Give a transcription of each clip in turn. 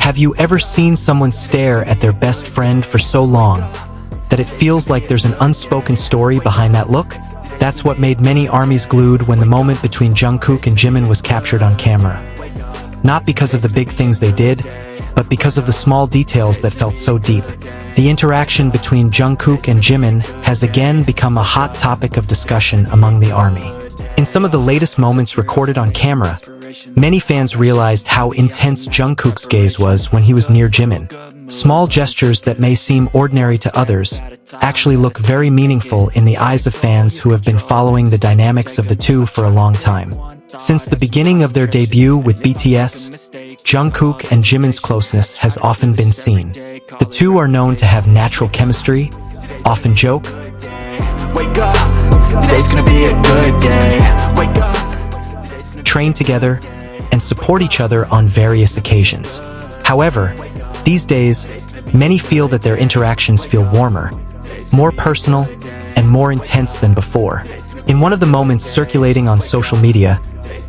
Have you ever seen someone stare at their best friend for so long that it feels like there's an unspoken story behind that look? That's what made many armies glued when the moment between Jungkook and Jimin was captured on camera. Not because of the big things they did, but because of the small details that felt so deep. The interaction between Jungkook and Jimin has again become a hot topic of discussion among the army. In some of the latest moments recorded on camera, many fans realized how intense Jungkook's gaze was when he was near Jimin. Small gestures that may seem ordinary to others actually look very meaningful in the eyes of fans who have been following the dynamics of the two for a long time. Since the beginning of their debut with BTS, Jungkook and Jimin's closeness has often been seen. The two are known to have natural chemistry, often joke, Wake up, today's gonna be a good day. Wake up. Train together, and support each other on various occasions. However, these days, many feel that their interactions feel warmer, more personal, and more intense than before. In one of the moments circulating on social media,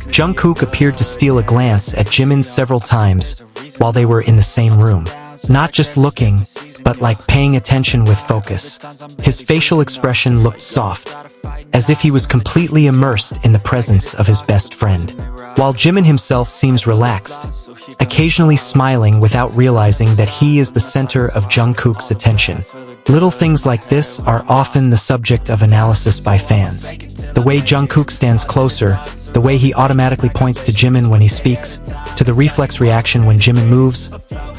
Jungkook appeared to steal a glance at Jimin several times while they were in the same room. Not just looking, but like paying attention with focus. His facial expression looked soft, as if he was completely immersed in the presence of his best friend. While Jimin himself seems relaxed, occasionally smiling without realizing that he is the center of Jungkook's attention. Little things like this are often the subject of analysis by fans. The way Jungkook stands closer, the way he automatically points to Jimin when he speaks, to the reflex reaction when Jimin moves,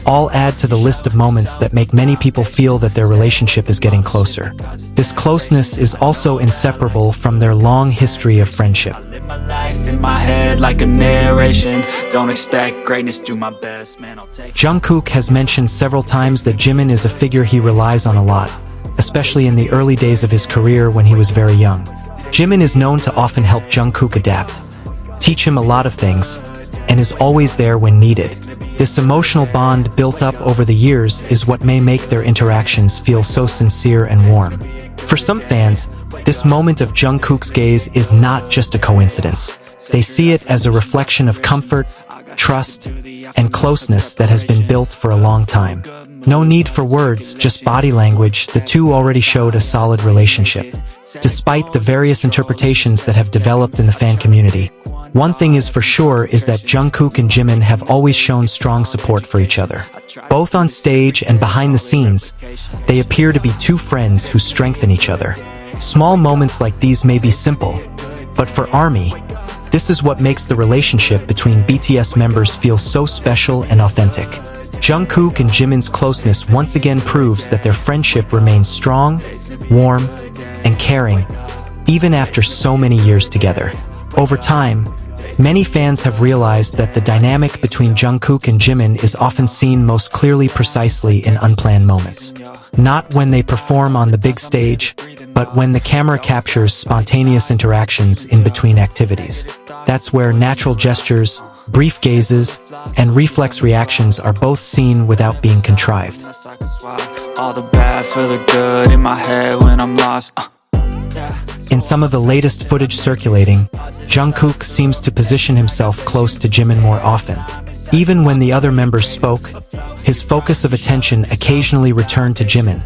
all add to the list of moments that make many people feel that their relationship is getting closer. This closeness is also inseparable from their long history of friendship. My life in my head like a narration. Don't expect greatness, do my best, man, I'll take it. Jungkook has mentioned several times that Jimin is a figure he relies on a lot, especially in the early days of his career when he was very young. Jimin is known to often help Jungkook adapt, teach him a lot of things, and is always there when needed. This emotional bond built up over the years is what may make their interactions feel so sincere and warm. For some fans, this moment of Jungkook's gaze is not just a coincidence. They see it as a reflection of comfort, trust, and closeness that has been built for a long time. No need for words, just body language. The two already showed a solid relationship. Despite the various interpretations that have developed in the fan community, one thing is for sure is that Jungkook and Jimin have always shown strong support for each other. Both on stage and behind the scenes, they appear to be two friends who strengthen each other. Small moments like these may be simple, but for ARMY, this is what makes the relationship between BTS members feel so special and authentic. Jungkook and Jimin's closeness once again proves that their friendship remains strong, warm, and caring, even after so many years together. Over time, many fans have realized that the dynamic between Jungkook and Jimin is often seen most clearly precisely in unplanned moments. Not when they perform on the big stage, but when the camera captures spontaneous interactions in between activities. That's where natural gestures, brief gazes, and reflex reactions are both seen without being contrived. All the bad for the good in my head when I'm lost. In some of the latest footage circulating, Jungkook seems to position himself close to Jimin more often. Even when the other members spoke, his focus of attention occasionally returned to Jimin,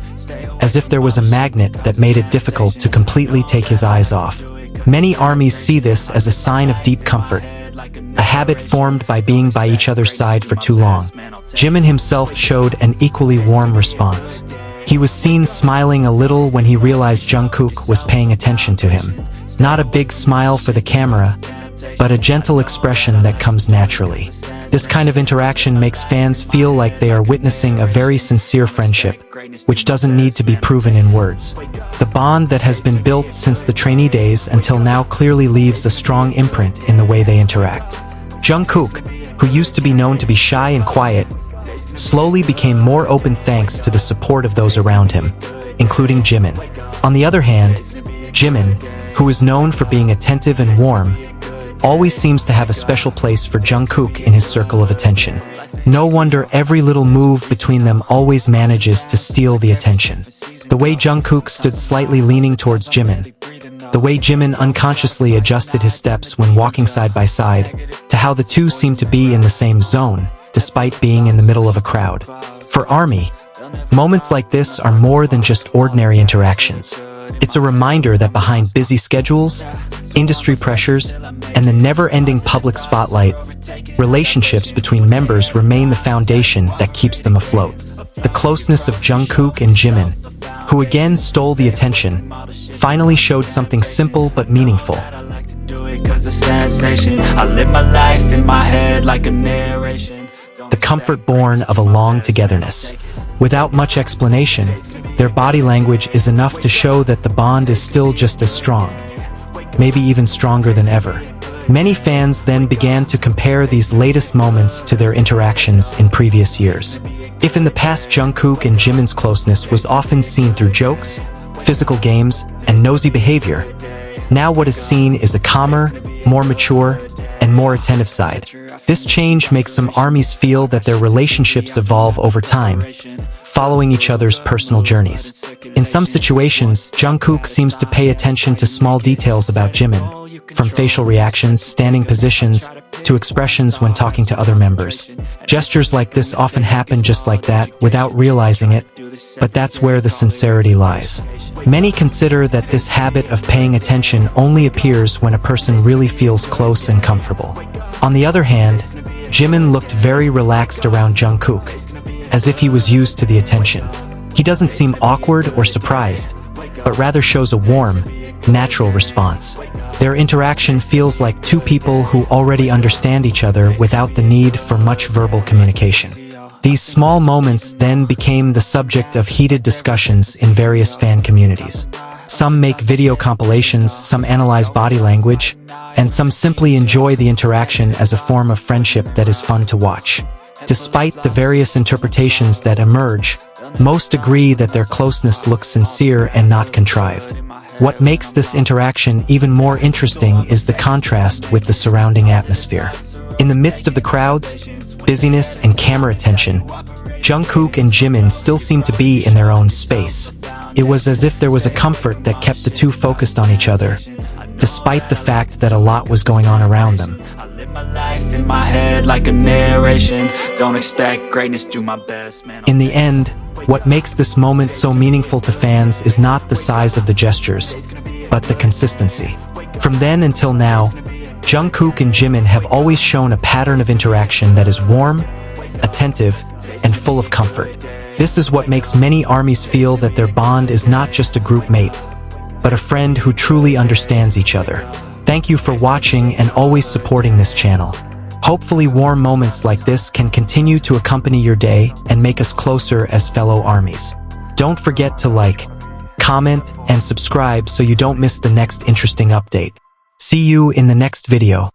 as if there was a magnet that made it difficult to completely take his eyes off. Many armies see this as a sign of deep comfort, a habit formed by being by each other's side for too long. Jimin himself showed an equally warm response. He was seen smiling a little when he realized Jungkook was paying attention to him. Not a big smile for the camera, but a gentle expression that comes naturally. This kind of interaction makes fans feel like they are witnessing a very sincere friendship, which doesn't need to be proven in words. The bond that has been built since the trainee days until now clearly leaves a strong imprint in the way they interact. Jungkook, who used to be known to be shy and quiet, slowly became more open thanks to the support of those around him, including Jimin. On the other hand, Jimin, who is known for being attentive and warm, always seems to have a special place for Jungkook in his circle of attention. No wonder every little move between them always manages to steal the attention. The way Jungkook stood slightly leaning towards Jimin, the way Jimin unconsciously adjusted his steps when walking side by side, to how the two seem to be in the same zone, despite being in the middle of a crowd. For ARMY, moments like this are more than just ordinary interactions. It's a reminder that behind busy schedules, industry pressures, and the never-ending public spotlight, relationships between members remain the foundation that keeps them afloat. The closeness of Jungkook and Jimin, who again stole the attention, finally showed something simple but meaningful. The comfort born of a long togetherness. Without much explanation, their body language is enough to show that the bond is still just as strong, maybe even stronger than ever. Many fans then began to compare these latest moments to their interactions in previous years. If in the past Jungkook and Jimin's closeness was often seen through jokes, physical games, and nosy behavior, now what is seen is a calmer, more mature, and more attentive side. This change makes some ARMYs feel that their relationships evolve over time, following each other's personal journeys. In some situations, Jungkook seems to pay attention to small details about Jimin, from facial reactions, standing positions, to expressions when talking to other members. Gestures like this often happen just like that, without realizing it, but that's where the sincerity lies. Many consider that this habit of paying attention only appears when a person really feels close and comfortable. On the other hand, Jimin looked very relaxed around Jungkook, as if he was used to the attention. He doesn't seem awkward or surprised, but rather shows a warm, natural response. Their interaction feels like two people who already understand each other without the need for much verbal communication. These small moments then became the subject of heated discussions in various fan communities. Some make video compilations, some analyze body language, and some simply enjoy the interaction as a form of friendship that is fun to watch. Despite the various interpretations that emerge, most agree that their closeness looks sincere and not contrived. What makes this interaction even more interesting is the contrast with the surrounding atmosphere. In the midst of the crowds, busyness, and camera attention, Jungkook and Jimin still seem to be in their own space. It was as if there was a comfort that kept the two focused on each other, despite the fact that a lot was going on around them. In the end, what makes this moment so meaningful to fans is not the size of the gestures, but the consistency. From then until now, Jungkook and Jimin have always shown a pattern of interaction that is warm, attentive, and full of comfort. This is what makes many ARMYs feel that their bond is not just a group mate, but a friend who truly understands each other. Thank you for watching and always supporting this channel. Hopefully warm moments like this can continue to accompany your day and make us closer as fellow ARMYs. Don't forget to like, comment, and subscribe so you don't miss the next interesting update. See you in the next video.